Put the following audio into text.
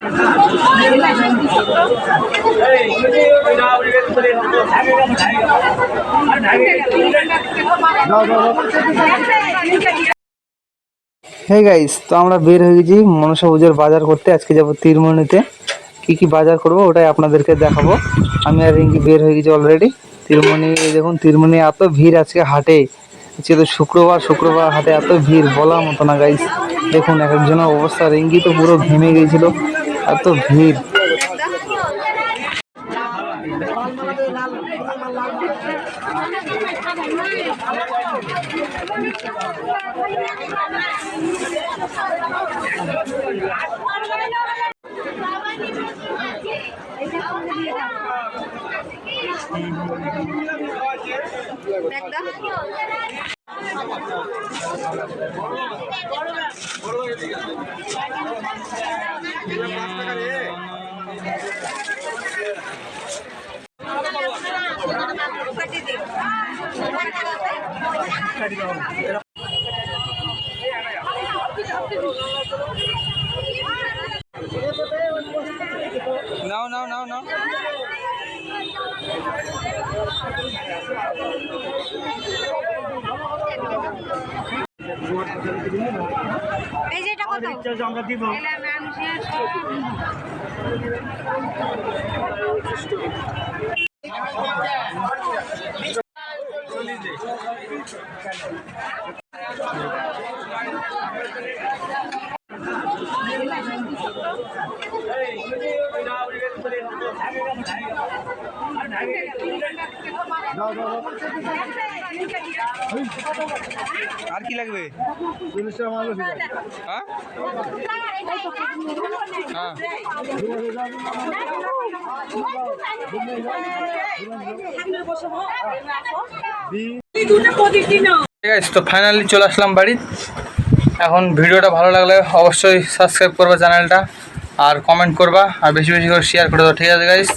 Hey guys, তো আমরা বের হয়ে গেছি মনসা পুজোর বাজার করতে। আজকে যাবো তীরমণিতে। কি বাজার করব ওটাই আপনাদেরকে দেখাবো। আমি আর রিঙ্কি বের হয়ে গেছি অলরেডি। তীরমণি দেখুন, তীরমণি এত ভিড় আজকে হাটে। আজকে তো শুক্রবার হাটে এত ভিড় বলার মতো না গাইস। দেখুন এক একজনের অবস্থা, রিঙ্কি তো পুরো ঘেমে গিয়েছিল, এত ভিড়। নাও নাও নাও নাও। এই যে এটা কত আমরা দিব আর কি লাগবে? হ্যাঁ হ্যাঁ তো ফাইনালি চলে আসলাম বাড়ি। এখন ভিডিওটা ভালো লাগলে অবশ্যই সাবস্ক্রাইব করবা চ্যানেলটা, আর কমেন্ট করবা, আর বেশি বেশি করে শেয়ার করে দাও। ঠিক আছে গাইস।